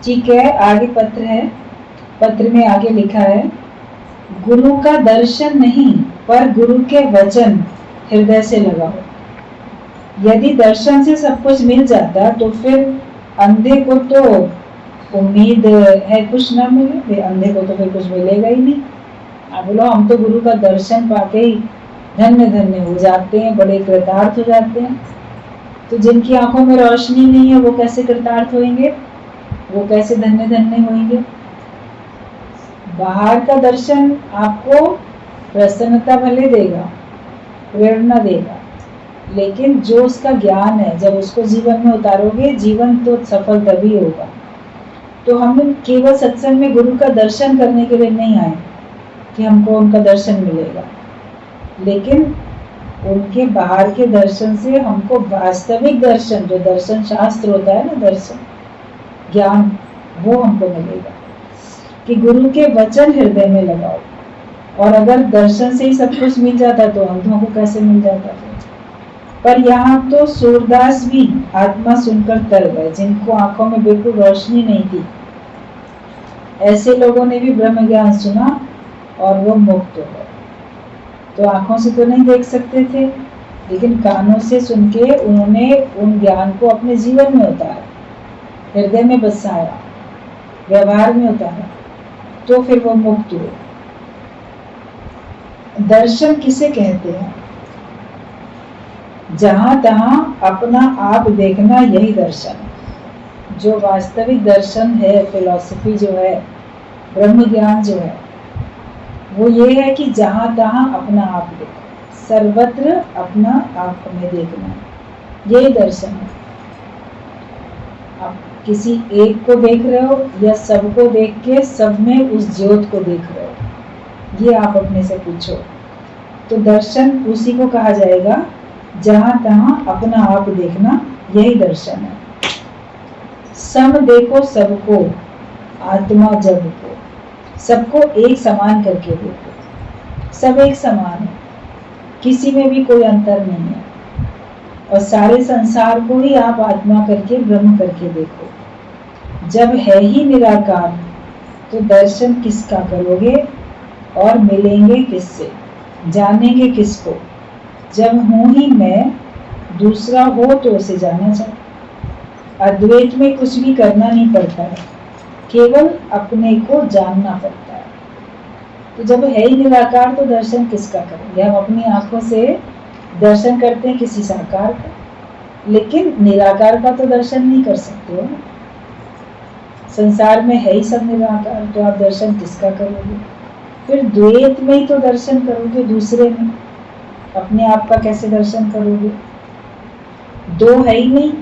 ठीक है, आगे पत्र है। पत्र में आगे लिखा है, गुरु का दर्शन नहीं पर गुरु के वचन हृदय से लगाओ। यदि दर्शन से सब कुछ मिल जाता तो फिर अंधे को तो उम्मीद है कुछ ना मिले, अंधे को तो फिर कुछ मिलेगा ही नहीं। आप बोलो हम तो गुरु का दर्शन पाके ही धन्य धन्य हो जाते हैं, बड़े कृतार्थ हो जाते हैं। तो जिनकी आंखों में रोशनी नहीं है वो कैसे कृतार्थ होंगे, वो कैसे धन्य धन्य होंगे। बाहर का दर्शन आपको प्रसन्नता भले देगा, प्रेरणा देगा, लेकिन जो उसका ज्ञान है जब उसको जीवन में उतारोगे, जीवन तो सफल तभी होगा। तो हम केवल सत्संग में गुरु का दर्शन करने के लिए नहीं आए कि हमको उनका दर्शन मिलेगा, लेकिन उनके बाहर के दर्शन से हमको वास्तविक दर्शन, जो दर्शन शास्त्र होता है ना, दर्शन ज्ञान, वो हमको मिलेगा कि गुरु के वचन हृदय में लगाओ। और अगर दर्शन से ही सब कुछ मिल जाता तो अंधों को कैसे मिल जाता था। पर यहाँ तो सूरदास भी आत्मा सुनकर तर गए, जिनको आंखों में बिल्कुल रोशनी नहीं थी। ऐसे लोगों ने भी ब्रह्म ज्ञान सुना और वो मुक्त हो गए। तो आंखों से तो नहीं देख सकते थे, लेकिन कानों से सुन के उन्होंने उन ज्ञान को अपने जीवन में उतारा, हृदय में बसाया, व्यवहार में उतारा, तो फिर वो मुक्त हुए। दर्शन किसे कहते हैं? जहां तहां अपना आप देखना, यही दर्शन है। जो वास्तविक दर्शन है, फिलॉसफी जो है, ब्रह्म ज्ञान जो है, वो ये है कि जहां तहां अपना आप देखो, सर्वत्र अपना आप में देखना, यही दर्शन है। आप किसी एक को देख रहे हो या सबको देख के सब में उस ज्योत को देख रहे हो, ये आप अपने से पूछो। तो दर्शन उसी को कहा जाएगा जहां तहां अपना आप देखना, यही दर्शन है। सम देखो सबको, आत्मा जब को, सबको एक समान करके देखो। सब एक समान है, किसी में भी कोई अंतर नहीं है। और सारे संसार को ही आप आत्मा करके, ब्रह्म करके देखो। जब है ही निराकार तो दर्शन किसका करोगे और मिलेंगे किससे, जानेंगे किसको? जब हूं ही मैं, दूसरा हो तो उसे जाना चाहिए। अद्वैत में कुछ भी करना नहीं पड़ता है, केवल अपने को जानना पड़ता है। तो जब है ही निराकार तो दर्शन किसका करेंगे? हम अपनी आंखों से दर्शन करते हैं किसी साकार का, लेकिन निराकार का तो दर्शन नहीं कर सकते हो। संसार में है ही सब निराकार, तो आप दर्शन किसका करोगे? फिर द्वैत में ही तो दर्शन करोगे, दूसरे में। अपने आप का कैसे दर्शन करोगे? दो है ही नहीं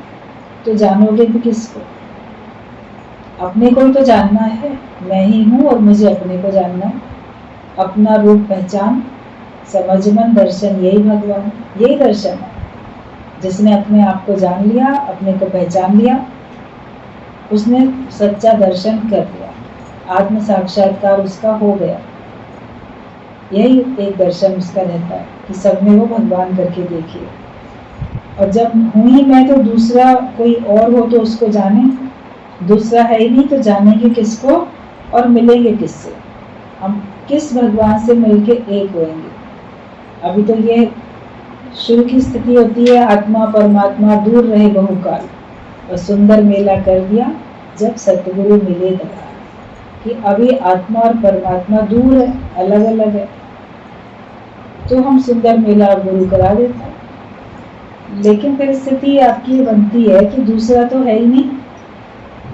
तो जानोगे भी किसको? अपने को ही तो जानना है, मैं ही हूँ और मुझे अपने को जानना है। अपना रूप पहचान, समझ मन दर्शन, यही भगवान, यही दर्शन है। जिसने अपने आप को जान लिया, अपने को पहचान लिया, उसने सच्चा दर्शन कर लिया, आत्म साक्षात्कार उसका हो गया। यही एक दर्शन उसका रहता है कि सब में वो भगवान करके देखिए। और जब हूँ ही मैं तो दूसरा कोई और हो तो उसको जाने, दूसरा है ही नहीं तो जानेंगे किसको और मिलेंगे किससे? हम किस भगवान से मिलके एक होंगे? अभी तो ये शुरू की स्थिति होती है, आत्मा परमात्मा दूर रहे बहुकाल, और सुंदर मेला कर दिया जब सतगुरु मिले दया, कि अभी आत्मा और परमात्मा दूर है, अलग अलग है। तो हम सुंदर मेला गुरु करा देते हैं, लेकिन फिर स्थिति आपकी बनती है कि दूसरा तो है ही नहीं,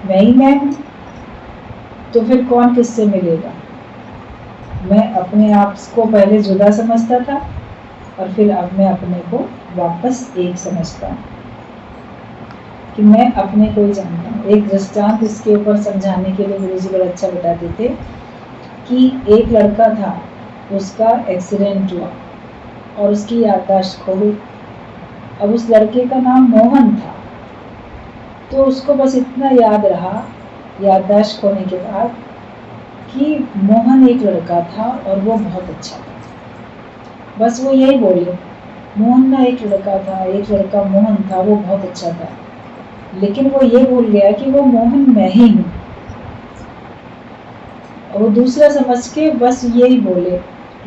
मैं ही मैं हूँ, तो फिर कौन किससे मिलेगा? मैं अपने आप को पहले जुदा समझता था और फिर अब मैं अपने को वापस एक समझता हूँ कि मैं अपने को ही जानता हूँ। एक दृष्टांत इसके ऊपर समझाने के लिए गुरुजी बड़ा अच्छा बताते थे कि एक लड़का था, उसका एक्सीडेंट हुआ और उसकी याददाश्त खो गई। अब उस लड़के का नाम मोहन था, तो उसको बस इतना याद रहा याददाश्त खोने के बाद कि मोहन एक लड़का था और वो बहुत अच्छा था। बस वो यही बोले, मोहन ना एक लड़का था, एक लड़का मोहन था, वो बहुत अच्छा था। लेकिन वो ये भूल गया कि वो मोहन मैं ही हूँ। और वो दूसरा समझ के बस यही बोले,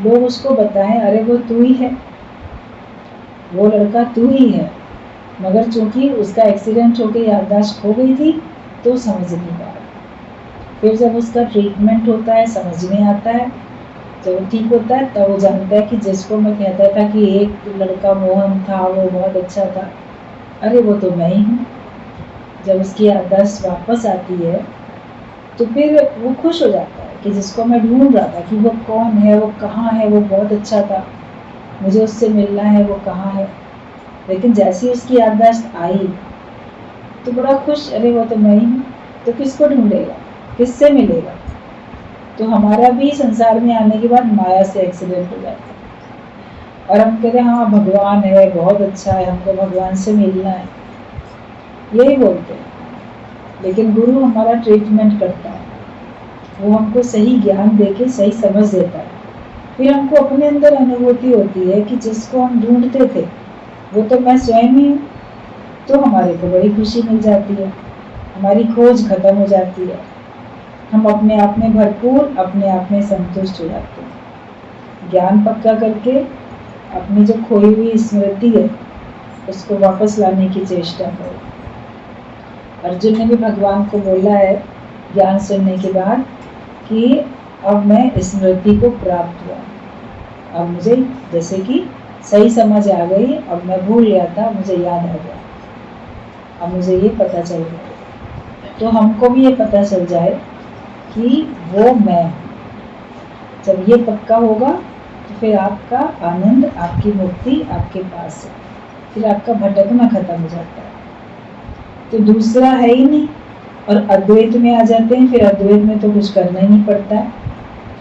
लोग उसको बताएं अरे वो तू ही है, वो लड़का तू ही है। मगर चूंकि उसका एक्सीडेंट होकर याददाश्त खो गई थी तो समझ नहीं पा रहा। फिर जब उसका ट्रीटमेंट होता है, समझ में आता है, जब वो ठीक होता है तब वो जानता है कि जिसको मैं कहता था कि एक लड़का मोहन था, वो बहुत अच्छा था, अरे वो तो मैं ही हूँ। जब उसकी याददाश्त वापस आती है तो फिर वो खुश हो जाता है कि जिसको मैं ढूंढ रहा था कि वो कौन है, वो कहाँ है, वो बहुत अच्छा था, मुझे उससे मिलना है, वो कहाँ है। लेकिन जैसे ही उसकी याददाश्त आई तो बड़ा खुश, अरे वो तो मैं ही हूँ, तो किसको ढूंढेगा, किससे मिलेगा। तो हमारा भी संसार में आने के बाद माया से एक्सीडेंट हो जाता है और हम कहते हैं हाँ भगवान है, बहुत अच्छा है, हमको भगवान से मिलना है, यही बोलते हैं। लेकिन गुरु हमारा ट्रीटमेंट करता है, वो हमको सही ज्ञान देके सही समझ देता है। फिर हमको अपने अंदर अनुभूति होती है कि जिसको हम ढूंढते थे वो तो मैं स्वयं ही हूँ। तो हमारे को बड़ी खुशी मिल जाती है, हमारी खोज खत्म हो जाती है, हम अपने आप में भरपूर, अपने आप में संतुष्ट हो जाते हैं। ज्ञान पक्का करके अपनी जो खोई हुई स्मृति है उसको वापस लाने की चेष्टा करो। अर्जुन ने भी भगवान को बोला है ज्ञान सुनने के बाद कि अब मैं स्मृति को प्राप्त हुआ, अब मुझे जैसे कि सही समझ आ गई, अब मैं भूल गया था, मुझे याद आ गया, अब मुझे ये पता चल गया। तो हमको भी ये पता चल जाए कि वो मैं, जब ये पक्का होगा तो फिर आपका आनंद, आपकी मुक्ति आपके पास है, फिर आपका भटकना खत्म हो जाता है। तो दूसरा है ही नहीं और अद्वैत में आ जाते हैं। फिर अद्वैत में तो कुछ करना ही नहीं पड़ता है,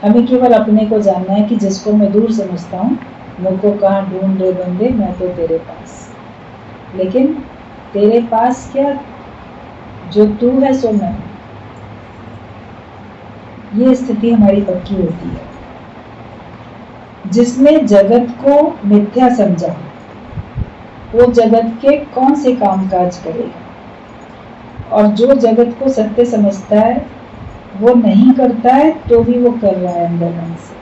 हमें केवल अपने को जानना है कि जिसको मैं दूर समझता हूँ, मुझको कहाँ ढूंढ रहे बंदे, मैं तो तेरे पास। लेकिन तेरे पास क्या, जो तू है सो मैं। ये स्थिति हमारी पक्की होती है। जिसने जगत को मिथ्या समझा वो जगत के कौन से कामकाज करेगा, और जो जगत को सत्य समझता है वो नहीं करता है तो भी वो कर रहा है अंदर मन से।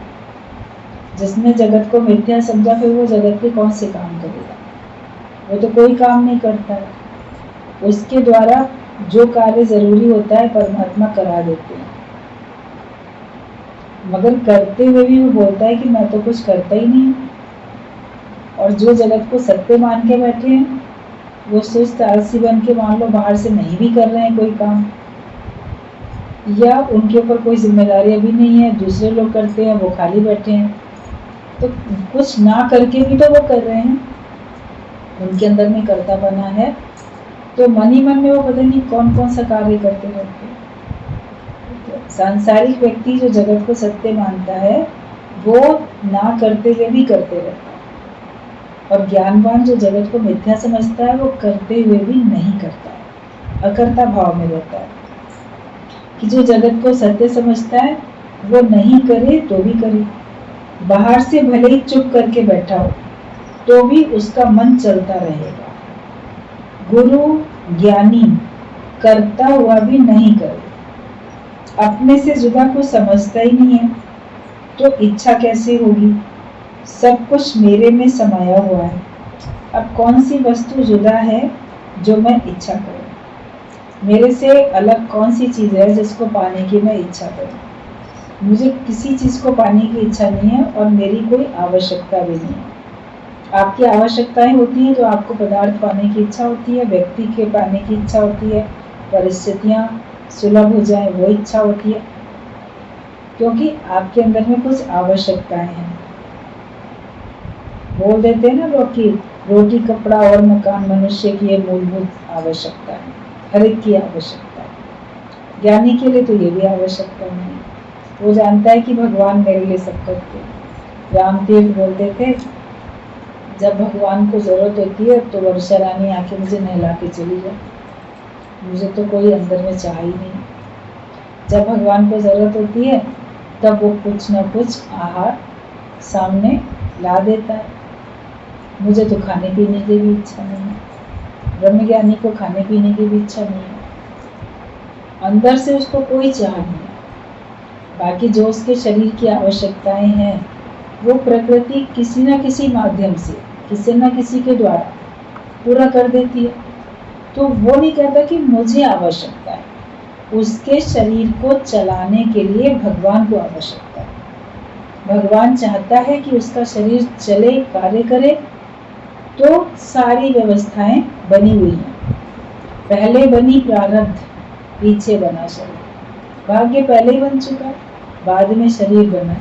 जिसने जगत को मिथ्या समझा फिर वो जगत के कौन से काम करेगा, वो तो कोई काम नहीं करता है। उसके द्वारा जो कार्य जरूरी होता है परमात्मा करा देते हैं, मगर करते हुए भी वो बोलता है कि मैं तो कुछ करता ही नहीं। और जो जगत को सत्य मान के बैठे हैं वो सुस्त आलसी बन के मान लो बाहर से नहीं भी कर रहे हैं कोई काम, या उनके ऊपर कोई जिम्मेदारी भी नहीं है, दूसरे लोग करते हैं, वो खाली बैठे हैं, तो कुछ ना करके भी तो वो कर रहे हैं, उनके अंदर में कर्ता बना है। तो मन ही मन में वो पता नहीं कौन कौन सा कार्य करते रहते हैं। तो सांसारिक व्यक्ति जो जगत को सत्य मानता है वो ना करते हुए भी करते रहता है, और ज्ञानवान जो जगत को मिथ्या समझता है वो करते हुए भी नहीं करता है, अकर्ता भाव में रहता है। कि जो जगत को सत्य समझता है वो नहीं करे तो भी करे, बाहर से भले ही चुप करके बैठा हो तो भी उसका मन चलता रहेगा। गुरु ज्ञानी करता हुआ भी नहीं करे, अपने से जुदा कुछ समझता ही नहीं है तो इच्छा कैसे होगी, सब कुछ मेरे में समाया हुआ है। अब कौन सी वस्तु जुदा है जो मैं इच्छा करूं, मेरे से अलग कौन सी चीज़ है जिसको पाने की मैं इच्छा करूं। मुझे किसी चीज़ को पाने की इच्छा नहीं है और मेरी कोई आवश्यकता भी नहीं है। आपकी आवश्यकताएं होती हैं तो आपको पदार्थ पाने की इच्छा होती है, व्यक्ति के पाने की इच्छा होती है, परिस्थितियां सुलभ हो जाए वो इच्छा होती है, क्योंकि आपके अंदर में कुछ आवश्यकताएं हैं। बोल देते हैं ना लोग कि रोटी कपड़ा और मकान मनुष्य की ये मूलभूत आवश्यकता है, हर एक की आवश्यकता है। ज्ञानी के लिए तो ये भी आवश्यकता नहीं है, वो जानता है कि भगवान मेरे लिए सब करते हैं। रामतीर्थ बोलते थे जब भगवान को जरूरत होती है तो वर्षा रानी आके मुझे नहला के चली जाए, मुझे तो कोई अंदर में चाह ही नहीं। जब भगवान को जरूरत होती है तब वो कुछ न कुछ आहार सामने ला देता है। मुझे तो खाने पीने की भी इच्छा नहीं है, ब्रह्मज्ञानी को खाने पीने की भी इच्छा नहीं है, अंदर से उसको कोई चाह नहीं है। बाकी जो उसके शरीर की आवश्यकताएं हैं वो प्रकृति किसी न किसी माध्यम से, किसी न किसी के द्वारा पूरा कर देती है। तो वो नहीं कहता कि मुझे आवश्यकता है, उसके शरीर को चलाने के लिए भगवान को आवश्यकता है। भगवान चाहता है कि उसका शरीर चले, कार्य करे, तो सारी व्यवस्थाएं बनी हुई हैं। पहले बनी प्रारब्ध, पीछे बना शरीर। भाग्य पहले ही बन चुका, बाद में शरीर बना।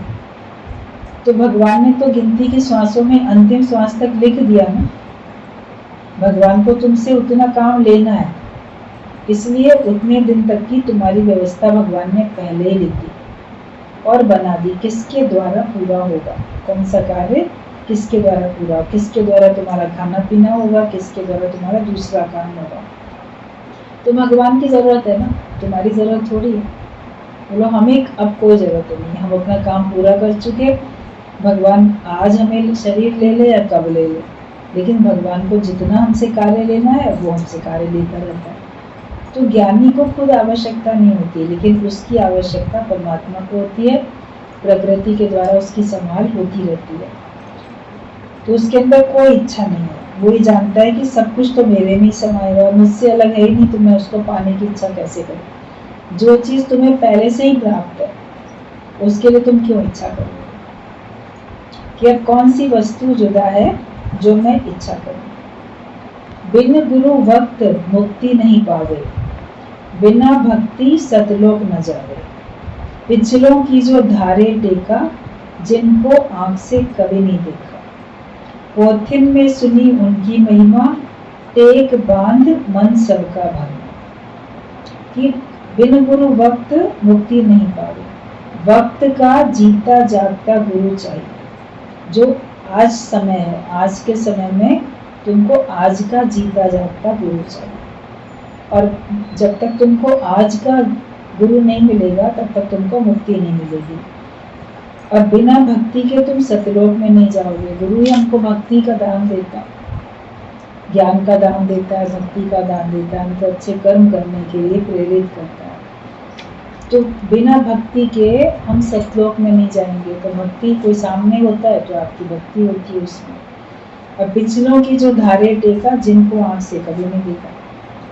तो भगवान ने तो गिनती की श्वासों में अंतिम श्वास तक लिख दिया ना। भगवान को तुमसे उतना काम लेना है, इसलिए उतने दिन तक की तुम्हारी व्यवस्था भगवान ने पहले ही लिख दी और बना दी। किसके द्वारा पूरा होगा, कौन सा कार्य किसके द्वारा पूरा, किसके द्वारा तुम्हारा खाना पीना होगा, किसके द्वारा तुम्हारा दूसरा काम होगा। तो भगवान की जरूरत है ना, तुम्हारी जरूरत थोड़ी है। बोलो हमें अब कोई जरूरत नहीं है, हम अपना काम पूरा कर चुके। भगवान आज हमें शरीर ले ले या कब ले ले, लेकिन भगवान को जितना हमसे कार्य लेना है वो हमसे कार्य लेता रहता है। तो ज्ञानी को खुद आवश्यकता नहीं होती, लेकिन उसकी आवश्यकता परमात्मा को होती है। प्रकृति के द्वारा उसकी संभाल होती रहती है। तो उसके अंदर कोई इच्छा नहीं है, वो ही जानता है कि सब कुछ तो मेरे में ही समाएगा, मुझसे अलग है ही नहीं, तो मैं उसको पाने की इच्छा कैसे करूँ। जो चीज़ तुम्हें पहले से ही प्राप्त है उसके लिए तुम क्यों इच्छा करोगे कि अब कौन सी वस्तु जुदा है जो मैं इच्छा करूं। बिन गुरु वक्त मुक्ति नहीं पावे, बिना भक्ति सतलोक न जावे। पिछलों की जो धारे टेका, जिनको आंख से कभी नहीं देखा। पोथिन में सुनी उनकी महिमा, टेक बांध मन सबका भरमा। कि बिन गुरु वक्त मुक्ति नहीं पावे, वक्त का जीता जागता गुरु चाहिए। जो आज समय है, आज के समय में तुमको आज का जीता जागता गुरु चाहिए। और जब तक तुमको आज का गुरु नहीं मिलेगा तब तक तुमको मुक्ति नहीं मिलेगी। और बिना भक्ति के तुम सतलोक में नहीं जाओगे। गुरु ही हमको भक्ति का दान देता है, ज्ञान का दान देता है, भक्ति का दान देता है, हमको अच्छे कर्म करने के लिए प्रेरित करता है। तो बिना भक्ति के हम सतलोक में नहीं जाएंगे। तो भक्ति कोई सामने होता है तो आपकी भक्ति होती है उसमें। और पिछलों की जो धारे टेका, जिनको आंख से कभी नहीं देखा,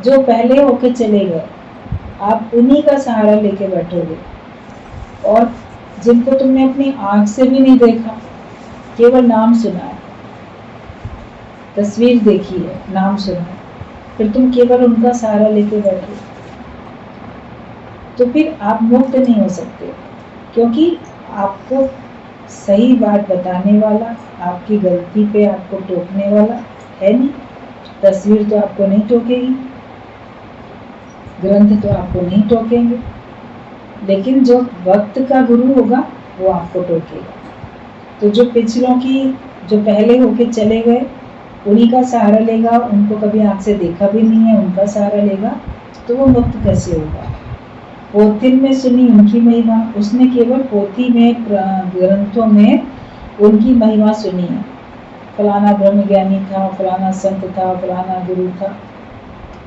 जो पहले होके चले गए, आप उन्हीं का सहारा लेके बैठोगे। और जिनको तुमने अपनी आंख से भी नहीं देखा, केवल नाम सुना है, तस्वीर देखी है, नाम सुना है, फिर तुम केवल उनका सहारा लेके बैठो, तो फिर आप मुक्त नहीं हो सकते। क्योंकि आपको सही बात बताने वाला, आपकी गलती पे आपको टोकने वाला है नहीं। तस्वीर तो आपको नहीं टोकेगी, ग्रंथ तो आपको नहीं टोकेंगे, लेकिन जो वक्त का गुरु होगा वो आपको टोकेगा। तो जो पिछलों की, जो पहले होके चले गए, उन्हीं का सहारा लेगा। उनको कभी आँख से देखा भी नहीं है, उनका सहारा लेगा, तो वो मुक्त कैसे होगा। पोथिन में सुनी उनकी महिमा, उसने केवल पोथी में, ग्रंथों में उनकी महिमा सुनी है। फलाना ब्रह्म ज्ञानी था, फलाना संत था, फलाना गुरु था,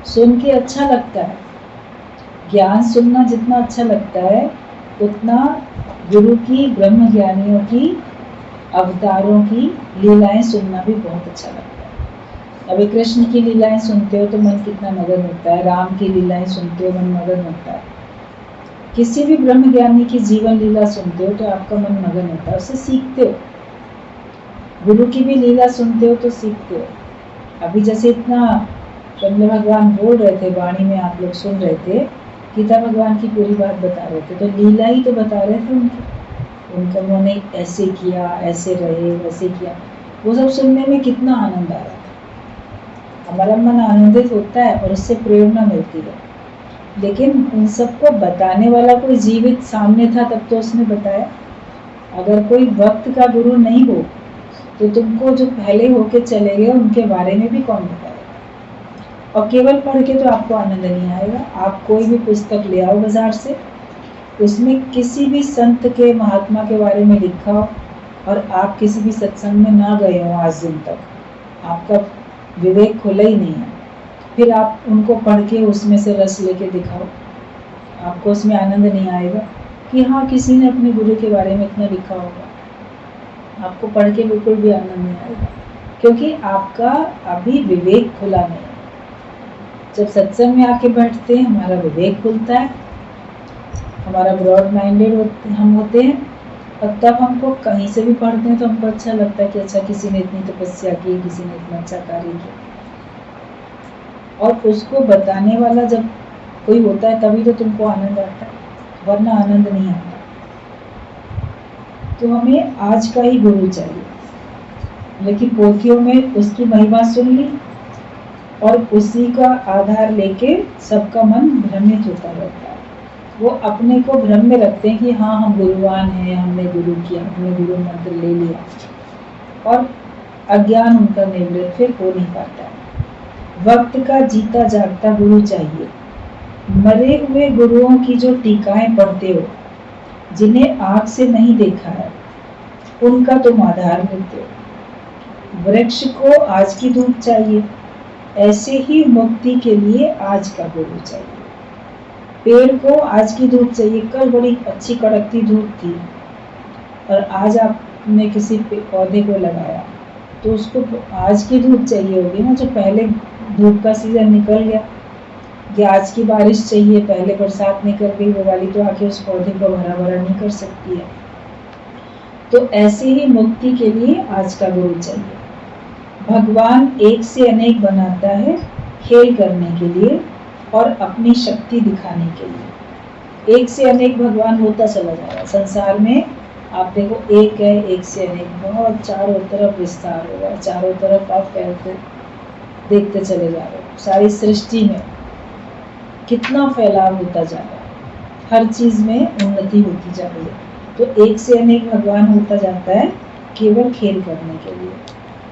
सुन के अच्छा लगता है। ज्ञान सुनना जितना अच्छा लगता है, उतना गुरु की, ब्रह्म ज्ञानियों की, अवतारों की लीलाएं सुनना भी बहुत अच्छा लगता है। अभी कृष्ण की लीलाएं सुनते हो तो मन कितना मगन होता है, राम की लीलाएं सुनते हो मन मगन होता है, किसी भी ब्रह्म ज्ञानी की जीवन लीला सुनते हो तो आपका मन मगन होता है, उससे सीखते हो। गुरु की भी लीला सुनते हो तो सीखते हो। अभी जैसे इतना चंद्र भगवान बोल रहे थे, वाणी में आप लोग सुन रहे थे, गीता भगवान की पूरी बात बता रहे थे, तो लीला ही तो बता रहे थे उनका उन्होंने ऐसे किया, ऐसे रहे, वैसे किया, वो सब सुनने में कितना आनंद आ रहा था। हमारा मन आनंदित होता है और उससे प्रेरणा मिलती है। लेकिन उन सबको बताने वाला कोई जीवित सामने था तब तो उसने बताया। अगर कोई वक्त का गुरु नहीं हो तो तुमको जो पहले होके चले गए उनके बारे में भी कौन बताएगा। और केवल पढ़ के तो आपको आनंद नहीं आएगा। आप कोई भी पुस्तक ले आओ बाजार से, उसमें किसी भी संत के, महात्मा के बारे में लिखा हो और आप किसी भी सत्संग में ना गए हो आज दिन तक, आपका विवेक खुला ही नहीं है, फिर आप उनको पढ़ के उसमें से रस लेके दिखाओ, आपको उसमें आनंद नहीं आएगा। कि हाँ किसी ने अपने गुरु के बारे में इतना लिखा होगा, आपको पढ़ के बिल्कुल भी आनंद नहीं आएगा, क्योंकि आपका अभी विवेक खुला नहीं है। जब सत्संग में आके बैठते हैं हमारा विवेक खुलता है, हमारा ब्रॉड माइंडेड हम होते हैं, और तब हमको कहीं से भी पढ़ते हैं तो हमको अच्छा लगता है कि अच्छा किसी ने इतनी तपस्या की, किसी ने इतना अच्छा कार्य किया, और उसको बताने वाला जब कोई होता है तभी तो तुमको आनंद आता है, वरना आनंद नहीं आता। तो हमें आज का ही गुरु चाहिए, लेकिन पोथियों में उसकी महिमा सुन ली और उसी का आधार लेके सबका मन भ्रमित होता रहता है। वो अपने को भ्रम में रखते हैं कि हाँ हम गुरुवान हैं, हमने गुरु किया, हमने गुरु मंत्र ले लिया, और अज्ञान उनका निवृत्त फिर हो नहीं पाता है। वक्त का जीता जागता गुरु चाहिए। मरे हुए गुरुओं की जो टीकाएं पढ़ते हो, जिन्हें आँख से नहीं देखा है, उनका तुम आधार लेते हो। वृक्ष को आज की धूप चाहिए, ऐसे ही मुक्ति के लिए आज का गुरु चाहिए। पेड़ को आज की धूप चाहिए, कल बड़ी अच्छी कड़कती धूप थी और आज आपने किसी पौधे को लगाया तो उसको आज की धूप चाहिए होगी ना, जो पहले धूप का सीजन निकल गया, या आज की बारिश चाहिए, पहले बरसात निकल गई, वो वाली तो आके उस पौधे को हरा भरा नहीं कर सकती है। तो ऐसे ही मुक्ति के लिए आज का गुरु चाहिए। भगवान एक से अनेक बनाता है खेल करने के लिए और अपनी शक्ति दिखाने के लिए। एक से अनेक भगवान होता चला जा रहा है संसार में। आप देखो एक है, एक से अनेक, बहुत चारों तरफ विस्तार हो रहा है, चारों तरफ आप फैलते देखते चले जा रहे हो। सारी सृष्टि में कितना फैलाव होता जा रहा है, हर चीज में उन्नति होती जा रही है। तो एक से अनेक भगवान होता जाता है केवल खेल करने के लिए,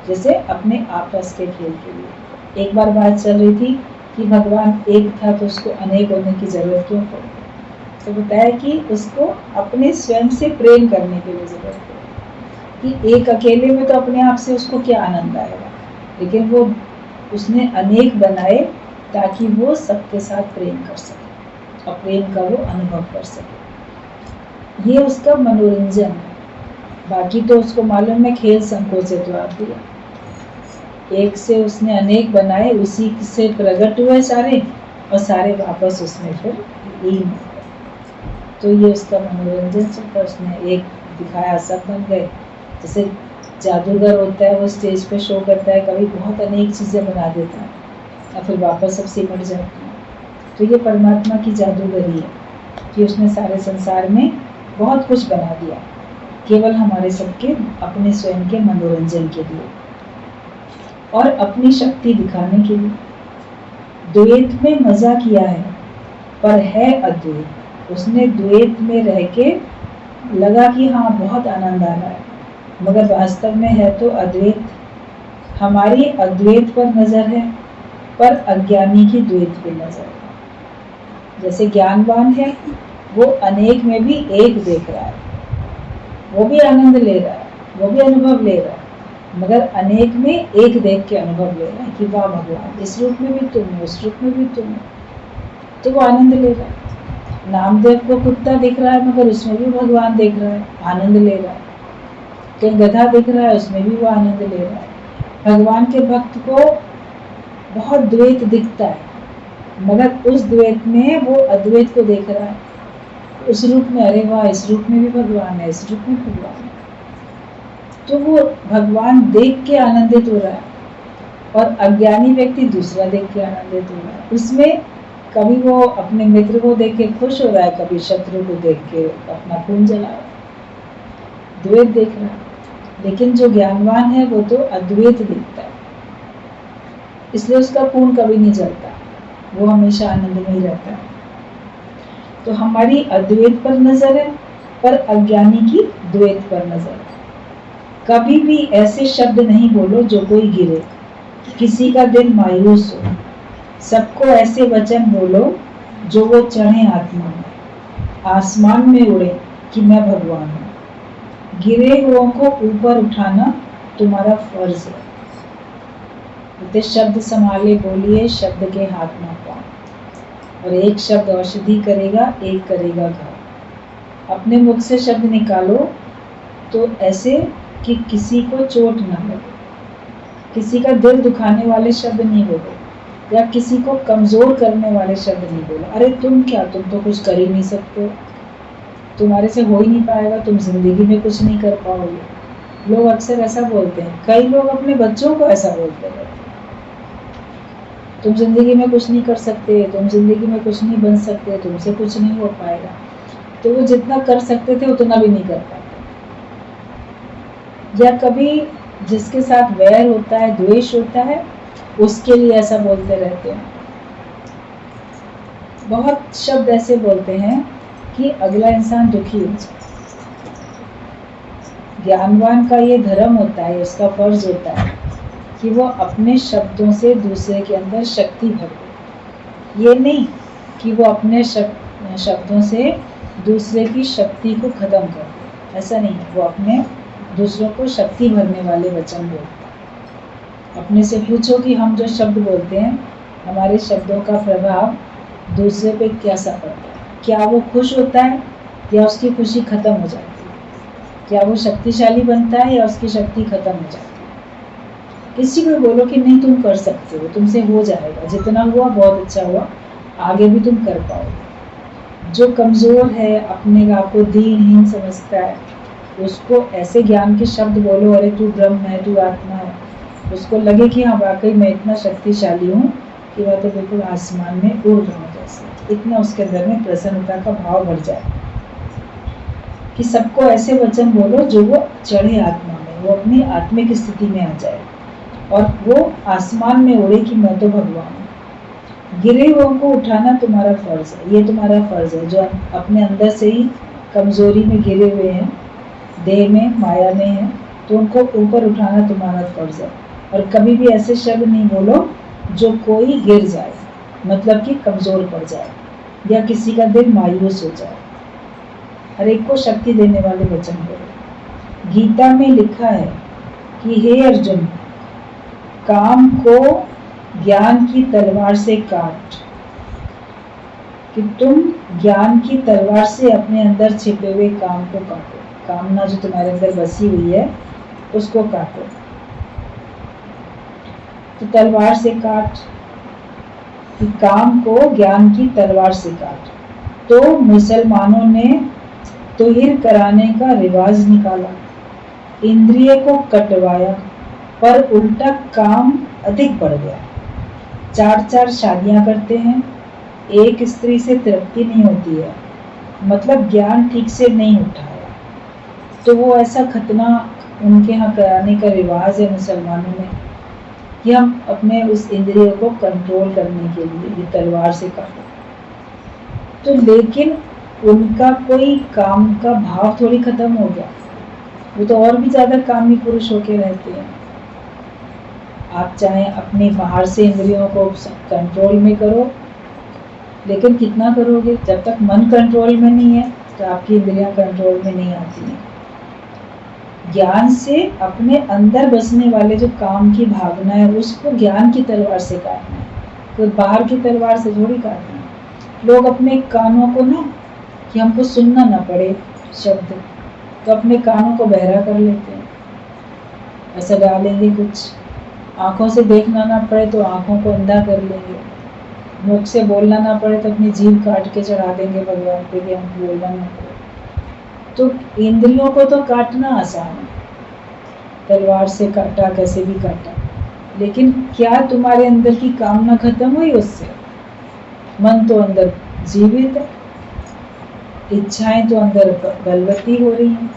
जैसे अपने आपस के खेल के लिए। एक बार बात चल रही थी कि भगवान एक था तो उसको अनेक होने की जरूरत क्यों पड़ी, तो बताया कि उसको अपने स्वयं से प्रेम करने के लिए जरूरत पड़ी, कि एक अकेले में तो अपने आप से उसको क्या आनंद आएगा, लेकिन वो उसने अनेक बनाए ताकि वो सबके साथ प्रेम कर सके और प्रेम का वो अनुभव कर सके। ये उसका मनोरंजन है। बाकी तो उसको मालूम है खेल संकोच से द्वार दिया, एक से उसने अनेक बनाए, उसी से प्रकट हुए सारे, और सारे वापस उसमें फिर लीन हो गए। तो ये उसका मनोरंजन चलता, उसने एक दिखाया सब बन गए। जैसे जादूगर होता है, वो स्टेज पे शो करता है, कभी बहुत अनेक चीज़ें बना देता है और फिर वापस सब सिमट जाती है। तो ये परमात्मा की जादूगरी है कि उसने सारे संसार में बहुत कुछ बना दिया, केवल हमारे सबके अपने स्वयं के मनोरंजन के लिए और अपनी शक्ति दिखाने के लिए। द्वैत में मजा किया है पर है अद्वैत। उसने द्वैत में रह के लगा कि हाँ बहुत आनंद आ रहा है, मगर वास्तव में है तो अद्वैत। हमारी अद्वैत पर नजर है पर अज्ञानी की द्वैत पे नजर है। जैसे ज्ञानवान है वो अनेक में भी एक देख रहा है, वो भी आनंद ले रहा है, वो भी अनुभव ले रहा है, मगर अनेक में एक देख के अनुभव ले रहा है कि वाह भगवान, इस रूप में भी तुम हो, उस रूप में भी तुम हो, तो वो आनंद ले रहा है। नामदेव को कुत्ता दिख रहा है मगर उसमें भी भगवान देख रहा है, आनंद ले रहा है। कहीं गधा दिख रहा है, उसमें भी वो आनंद ले रहा है। भगवान के भक्त को बहुत द्वैत दिखता है, मगर उस द्वैत में वो अद्वैत को देख रहा है। उस रूप में अरे वाह, इस रूप में भी भगवान है, इस रूप में भगवान है, तो वो भगवान देख के आनंदित हो रहा है और अज्ञानी व्यक्ति दूसरा देख के आनंदित हो रहा है। उसमें कभी वो अपने मित्र को देख के खुश हो रहा है, कभी शत्रु को देख के अपना खून जला रहा है, द्वैत देख रहा है। लेकिन जो ज्ञानवान है वो तो अद्वैत दिखता है, इसलिए उसका खून कभी नहीं जलता, वो हमेशा आनंद में ही रहता है। तो हमारी अद्वैत पर नजर है पर अज्ञानी की द्वैत पर नजर है। कभी भी ऐसे शब्द नहीं बोलो जो कोई गिरे, किसी का दिल मायूस हो। सबको ऐसे वचन बोलो जो वो चढ़े आत्मा में, आसमान में उड़े कि मैं भगवान हूँ। गिरे हुओं को ऊपर उठाना तुम्हारा फर्ज है। तो शब्द संभाले बोलिए, शब्द के हाथ ना पाओ। और एक शब्द औषधि करेगा, एक करेगा घाव। अपने मुख से शब्द निकालो तो ऐसे कि किसी को चोट ना लगे, किसी का दिल दुखाने वाले शब्द नहीं बोलो, या किसी को कमज़ोर करने वाले शब्द नहीं बोलो। अरे तुम क्या, तुम तो कुछ कर ही नहीं सकते हो, तुम्हारे से हो ही नहीं पाएगा, तुम जिंदगी में कुछ नहीं कर पाओगे। लोग अक्सर ऐसा बोलते हैं, कई लोग अपने बच्चों को ऐसा बोलते हैं, तुम जिंदगी में कुछ नहीं कर सकते, तुम जिंदगी में कुछ नहीं बन सकते, तुमसे कुछ नहीं हो पाएगा। तो वो जितना कर सकते थे उतना भी नहीं कर पाते। या कभी जिसके साथ वैर होता है, द्वेष होता है, उसके लिए ऐसा बोलते रहते हैं। बहुत शब्द ऐसे बोलते हैं कि अगला इंसान दुखी हो जाए। ज्ञानवान का ये धर्म होता है, इसका फर्ज होता है कि वो अपने शब्दों से दूसरे के अंदर शक्ति भर दे। ये नहीं कि वो अपने शब्दों से दूसरे की शक्ति को खत्म कर दे, ऐसा नहीं। वो अपने दूसरों को शक्ति भरने वाले वचन बोलते हैं। अपने से पूछो कि हम जो शब्द बोलते हैं, हमारे शब्दों का प्रभाव दूसरे पे कैसा पड़ता है। क्या वो खुश होता है या उसकी खुशी खत्म हो जाती है? क्या वो शक्तिशाली बनता है या उसकी शक्ति खत्म हो जाती है? किसी को बोलो कि नहीं, तुम कर सकते हो, तुमसे हो जाएगा, जितना हुआ बहुत अच्छा हुआ, आगे भी तुम कर पाओगे। जो कमज़ोर है, अपने आप को दीनहीन समझता है, उसको ऐसे ज्ञान के शब्द बोलो, अरे तू ब्रह्म है, तू आत्मा है, उसको लगे कि हाँ वाकई मैं इतना शक्तिशाली हूँ कि वह तो बिल्कुल आसमान में उड़ रहा हूँ जैसे। इतना उसके अंदर में प्रसन्नता का भाव बढ़ जाए कि सबको ऐसे वचन बोलो जो वो चढ़े आत्मा में, वो अपनी आत्मिक स्थिति में आ जाए और वो आसमान में उड़े कि मैं तो भगवान हूँ। गिरे हुओं को उठाना तुम्हारा फर्ज है, ये तुम्हारा फर्ज है। जो अपने अंदर से ही कमजोरी में गिरे हुए हैं, देह में, माया में है, तो उनको ऊपर उठाना तुम्हारा फर्ज है। और कभी भी ऐसे शब्द नहीं बोलो जो कोई गिर जाए, मतलब कि कमजोर पड़ जाए या किसी का दिल मायूस हो जाए। हर एक को शक्ति देने वाले वचन बोलो। गीता में लिखा है कि हे अर्जुन, काम को ज्ञान की तलवार से काट, कि तुम ज्ञान की तलवार से अपने अंदर छिपे हुए काम को काटो। कामना जो तुम्हारे अंदर बसी हुई है उसको काटो। तो तलवार से काट, कि काम को ज्ञान की तलवार से काट। तो मुसलमानों ने तुहिर कराने का रिवाज निकाला, इंद्रिय को कटवाया, पर उल्टा काम अधिक बढ़ गया। 4-4 शादियां करते हैं, एक स्त्री से तृप्ति नहीं होती है, मतलब ज्ञान ठीक से नहीं उठाया। तो वो ऐसा खतना उनके यहाँ कराने का रिवाज है मुसलमानों में कि हम अपने उस इंद्रियों को कंट्रोल करने के लिए ये तलवार से काटो। तो लेकिन उनका कोई काम का भाव थोड़ी खत्म हो गया, वो तो और भी ज्यादा कामी पुरुष होके रहते हैं। आप चाहे अपने बाहर से इंद्रियों को कंट्रोल में करो, लेकिन कितना करोगे? जब तक मन कंट्रोल में नहीं है तो आपकी इंद्रियां कंट्रोल में नहीं आती हैं। ज्ञान से अपने अंदर बसने वाले जो काम की भावना है उसको ज्ञान की तलवार से काटना है, तो बाहर की तलवार से थोड़ी काटना है। लोग अपने कानों को ना, कि हमको सुनना ना पड़े शब्द, तो अपने कानों को बहरा कर लेते हैं, ऐसा डालेंगे कुछ। आंखों से देखना ना पड़े तो आंखों को अंधा कर लेंगे, मुख से बोलना ना पड़े तो अपनी जीभ काट के चढ़ा देंगे भगवान पे कि हमको बोलना ना पड़े। तो इंद्रियों को तो काटना आसान है, तलवार से काटा, कैसे भी काटा, लेकिन क्या तुम्हारे अंदर की कामना खत्म हुई उससे? मन तो अंदर जीवित है, इच्छाएं तो अंदर बलवती हो रही हैं।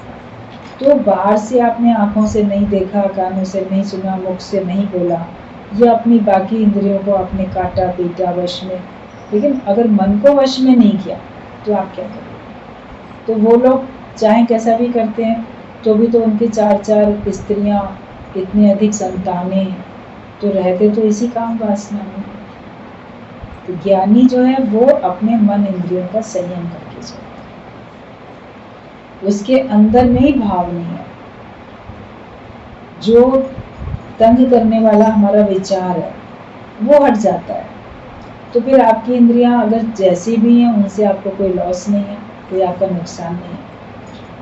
तो बाहर से आपने आंखों से नहीं देखा, कानों से नहीं सुना, मुख से नहीं बोला, या अपनी बाकी इंद्रियों को आपने काटा पीटा वश में, लेकिन अगर मन को वश में नहीं किया तो आप क्या करोगे? तो वो लोग चाहे कैसा भी करते हैं तो भी तो उनकी 4-4 स्त्रियां, इतनी अधिक संतानें, तो रहते तो इसी काम वासना में। तो ज्ञानी जो है वो अपने मन इंद्रियों का संयम करके चलता है, उसके अंदर में ही भाव नहीं है। जो तंग करने वाला हमारा विचार है वो हट जाता है, तो फिर आपकी इंद्रियां अगर जैसी भी हैं उनसे आपको कोई लॉस नहीं है। कोई आपका नुकसान नहीं है।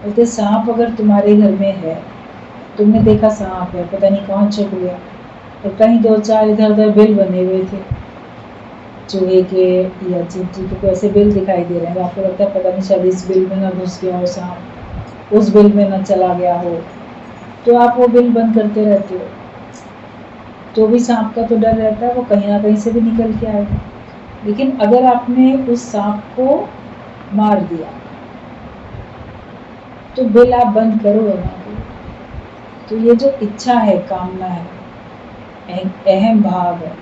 बोलते सांप अगर तुम्हारे घर में है, तुमने देखा सांप है, पता नहीं कहाँ छुप गया, तो कहीं 2-4 इधर उधर बिल बने हुए थे चूहे के या चींटी के, कोई ऐसे बिल दिखाई दे रहे हैं, आपको लगता है पता नहीं शायद इस बिल में ना घुस गया हो सांप, उस बिल में ना चला गया हो, तो आप वो बिल बंद करते रहते हो। तो भी सांप का तो डर रहता है, वो कहीं ना कहीं से भी निकल के आएगा। लेकिन अगर आपने उस सांप को मार दिया तो बिल आप बंद करो ना। तो ये जो इच्छा है, कामना है, अहम भाव है,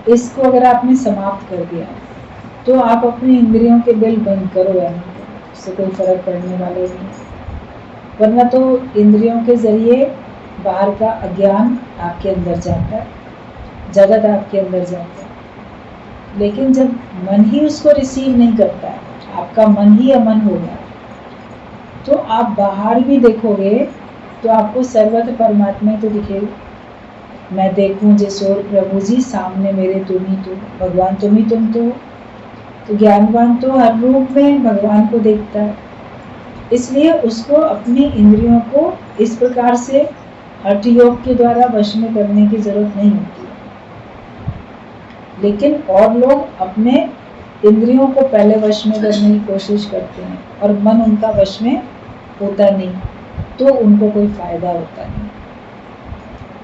इसको अगर आपने समाप्त कर दिया तो आप अपनी इंद्रियों के बिल बंद करो या नहीं, उससे कोई फर्क पड़ने वाला ही नहीं। वरना तो इंद्रियों के जरिए बाहर का अज्ञान आपके अंदर जाता है, जगत आपके अंदर जाता है। लेकिन जब मन ही उसको रिसीव नहीं करता है, आपका मन ही अमन हो गया, तो आप बाहर भी देखोगे तो आपको सर्वत्र परमात्मा तो दिखेगा। मैं देखूं जिसोर प्रभु जी, सामने मेरे तुम ही तुम, भगवान तुम ही तुम। तो ज्ञानवान तो हर रूप में भगवान को देखता है, इसलिए उसको अपनी इंद्रियों को इस प्रकार से हठ योग के द्वारा वश में करने की जरूरत नहीं होती है। लेकिन और लोग अपने इंद्रियों को पहले वश में करने की कोशिश करते हैं और मन उनका वश में होता नहीं, तो उनको कोई फायदा होता नहीं।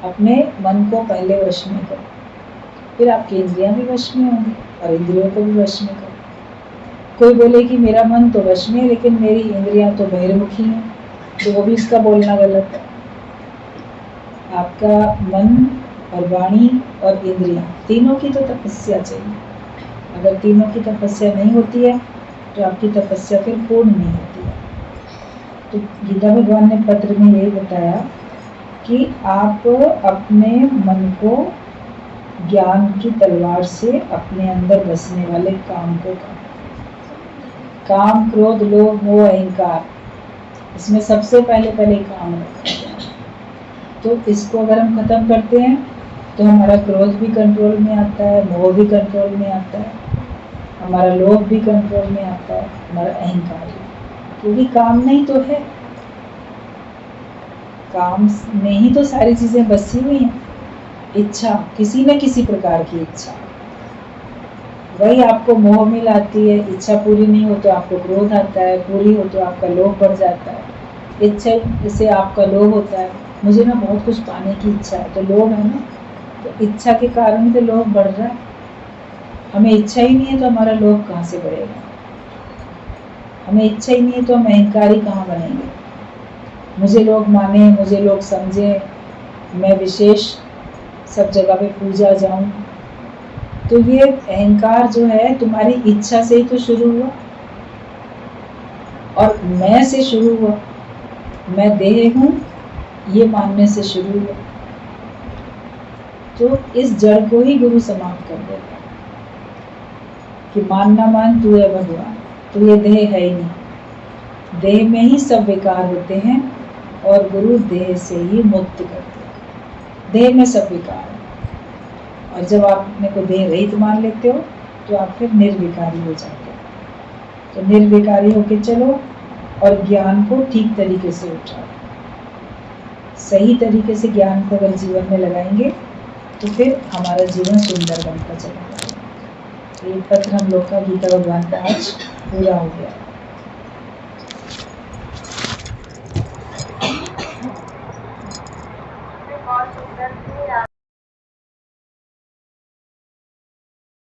अपने मन को पहले वश में करो, फिर आपकी इंद्रियां भी वश में होंगी और इंद्रियों को भी वश में करो। कोई बोले कि मेरा मन तो वश में है लेकिन मेरी इंद्रियां तो बहिर्मुखी हैं, तो वो भी इसका बोलना गलत है। आपका मन और वाणी और इंद्रियां तीनों की तो तपस्या चाहिए। अगर तीनों की तपस्या नहीं होती है तो आपकी तपस्या फिर पूर्ण नहीं होती है। तो गीता भगवान ने पत्र में यही बताया कि आप अपने मन को ज्ञान की तलवार से अपने अंदर बसने वाले काम को काम, क्रोध, लोभ, मोह, अहंकार, इसमें सबसे पहले काम है। तो इसको अगर हम खत्म करते हैं तो हमारा क्रोध भी कंट्रोल में आता है, मोह भी कंट्रोल में आता है, हमारा लोभ भी कंट्रोल में आता है, हमारा अहंकार भी, क्योंकि काम नहीं तो है, काम में ही तो सारी चीजें बसी हुई हैं। इच्छा, किसी न किसी प्रकार की इच्छा, वही आपको मोह में लाती है। इच्छा पूरी नहीं हो तो आपको क्रोध आता है, पूरी हो तो आपका लोभ बढ़ जाता है। इच्छा से आपका लोभ होता है, मुझे ना बहुत कुछ पाने की इच्छा है, तो लोभ है ना, तो इच्छा के कारण ही तो लोभ बढ़ रहा है। हमें इच्छा ही नहीं है तो हमारा लोभ कहाँ से बढ़ेगा? हमें इच्छा ही नहीं है तो हम अहंकारी कहाँ बनेंगे? मुझे लोग माने, मुझे लोग समझे, मैं विशेष सब जगह पे पूजा जाऊं, तो ये अहंकार जो है तुम्हारी इच्छा से ही तो शुरू हुआ और मैं से शुरू हुआ। मैं देह हूं ये मानने से शुरू हुआ। तो इस जड़ को ही गुरु समाप्त कर देता है कि मान ना मान, तू है भगवान, तो ये देह है ही नहीं। देह में ही सब विकार होते हैं और गुरु देह से ही मुक्त करते हैं। देह में सब विकार है, और जब आप अपने को देह रहित मान लेते हो तो आप फिर निर्विकारी हो जाते हो। तो निर्विकारी होके चलो और ज्ञान को ठीक तरीके से उठाओ। सही तरीके से ज्ञान को अगर जीवन में लगाएंगे तो फिर हमारा जीवन सुंदर बनता चला जाएगा। ये पत्र हम लोग का गीता भगवान का आज पूरा हो गया।